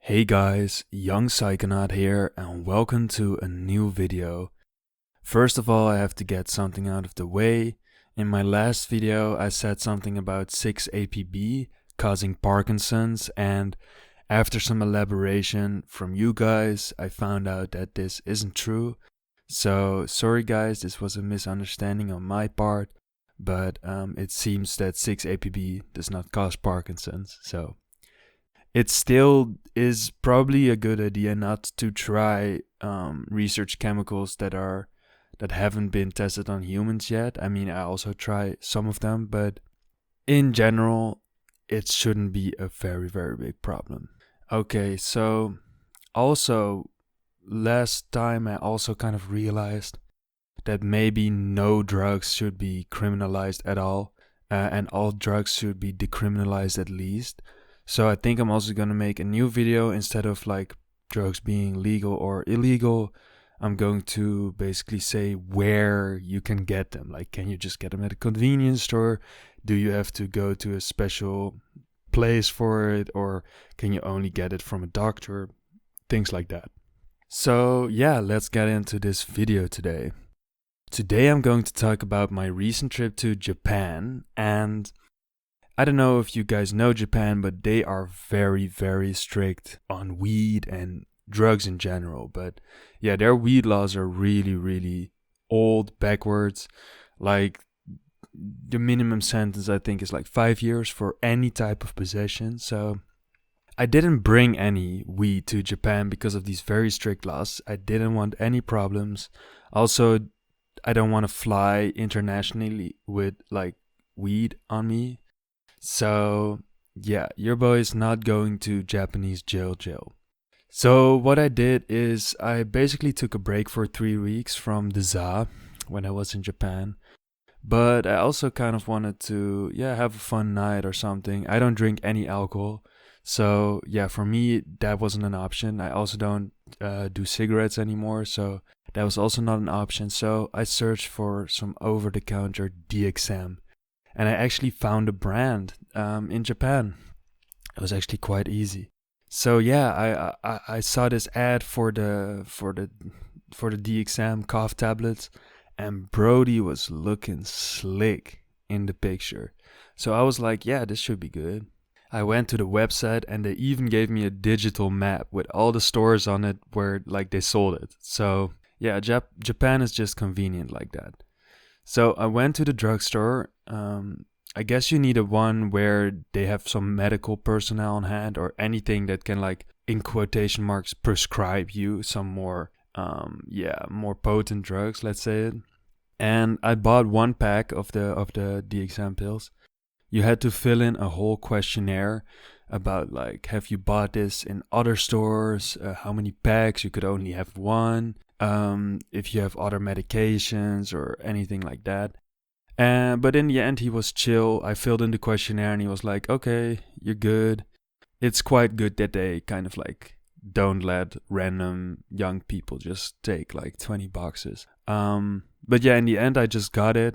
Hey guys, young Psychonaut here and welcome to a new video. First of all, I have to get something out of the way. In my last video I said something about 6-APB causing Parkinson's, and after some elaboration from you guys I found out that this isn't true. So sorry guys, this was a misunderstanding on my part, but it seems that 6-APB does not cause Parkinson's, so it still is probably a good idea not to try research chemicals that haven't been tested on humans yet. I mean, I also try some of them, but in general, it shouldn't be a very, very big problem. Okay, so also last time I also kind of realized that maybe no drugs should be criminalized at all, and all drugs should be decriminalized at least. So I think I'm also gonna make a new video. Instead of like drugs being legal or illegal, I'm going to basically say where you can get them. Like, can you just get them at a convenience store? Do you have to go to a special place for it? Or can you only get it from a doctor? Things like that. So yeah, let's get into this video today. Today I'm going to talk about my recent trip to Japan, and I don't know if you guys know Japan, but they are very, very strict on weed and drugs in general. But yeah, their weed laws are really, really old, backwards. Like, the minimum sentence I think is like 5 years for any type of possession. So I didn't bring any weed to Japan because of these very strict laws. I didn't want any problems. Also, I don't want to fly internationally with like weed on me. So yeah, your boy is not going to Japanese jail. So what I did is I basically took a break for 3 weeks from the ZA when I was in Japan. But I also kind of wanted to, have a fun night or something. I don't drink any alcohol. So yeah, for me, that wasn't an option. I also don't do cigarettes anymore. So that was also not an option. So I searched for some over-the-counter DXM. And I actually found a brand in Japan. It was actually quite easy. So yeah, I saw this ad for the DXM cough tablets, and Brody was looking slick in the picture. So I was like, yeah, this should be good. I went to the website and they even gave me a digital map with all the stores on it where like they sold it. So yeah, Japan is just convenient like that. So I went to the drugstore. I guess you need a one where they have some medical personnel on hand or anything that can, like, in quotation marks, prescribe you some more, more potent drugs, let's say it. And I bought 1 pack of the DXM pills. You had to fill in a whole questionnaire about, like, have you bought this in other stores? How many packs? You could only have 1. If you have other medications or anything like that. But in the end, he was chill. I filled in the questionnaire and he was like, okay, you're good. It's quite good that they kind of like don't let random young people just take like 20 boxes. But yeah, in the end, I just got it.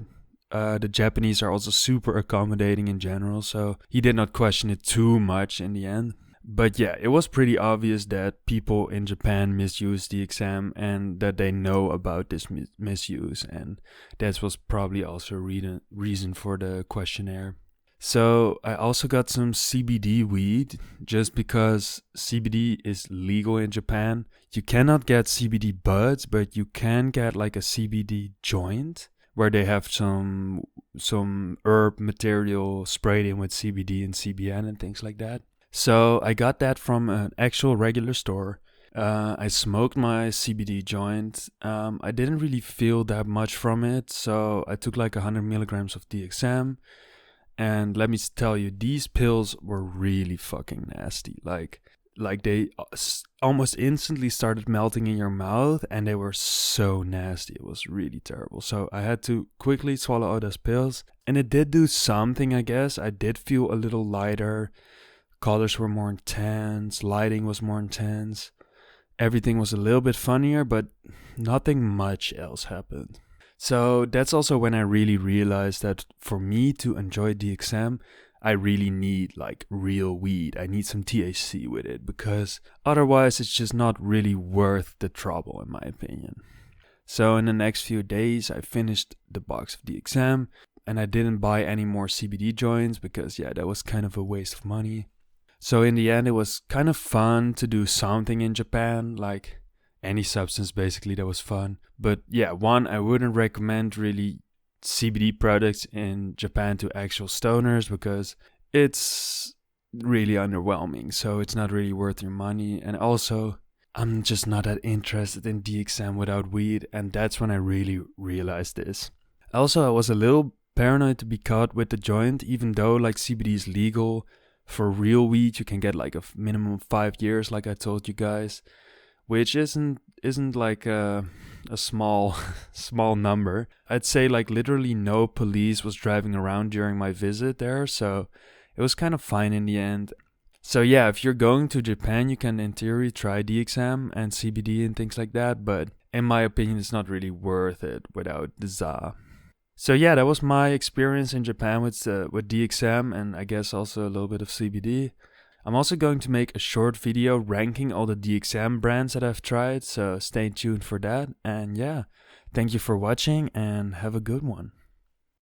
The Japanese are also super accommodating in general, so he did not question it too much in the end. But yeah, it was pretty obvious that people in Japan misuse the exam and that they know about this misuse, and that was probably also a reason for the questionnaire. So I also got some CBD weed just because CBD is legal in Japan. You cannot get CBD buds, but you can get like a CBD joint where they have some herb material sprayed in with CBD and CBN and things like that. So I got that from an actual regular store. I smoked my CBD joint. I didn't really feel that much from it, so I took like 100 milligrams of DXM. And let me tell you, these pills were really fucking nasty. Like they almost instantly started melting in your mouth, and they were so nasty. It was really terrible. So I had to quickly swallow all those pills, and it did do something, I guess. I did feel a little lighter. Colors were more intense, lighting was more intense. Everything was a little bit funnier, but nothing much else happened. So that's also when I really realized that for me to enjoy DXM, I really need like real weed. I need some THC with it, because otherwise it's just not really worth the trouble, in my opinion. So in the next few days, I finished the box of DXM, and I didn't buy any more CBD joints because that was kind of a waste of money. So in the end, it was kind of fun to do something in Japan, like any substance basically that was fun. But one, I wouldn't recommend really CBD products in Japan to actual stoners because it's really underwhelming. So it's not really worth your money. And also, I'm just not that interested in DXM without weed. And that's when I really realized this. Also, I was a little paranoid to be caught with the joint, even though like CBD is legal. For real weed, you can get like a minimum of 5 years, like I told you guys, which isn't like a small number. I'd say like literally no police was driving around during my visit there, so it was kind of fine in the end. So if you're going to Japan, you can in theory try DXM and CBD and things like that, but in my opinion, it's not really worth it without the ZA. So that was my experience in Japan with DXM, and I guess also a little bit of CBD. I'm also going to make a short video ranking all the DXM brands that I've tried, so stay tuned for that. And thank you for watching and have a good one.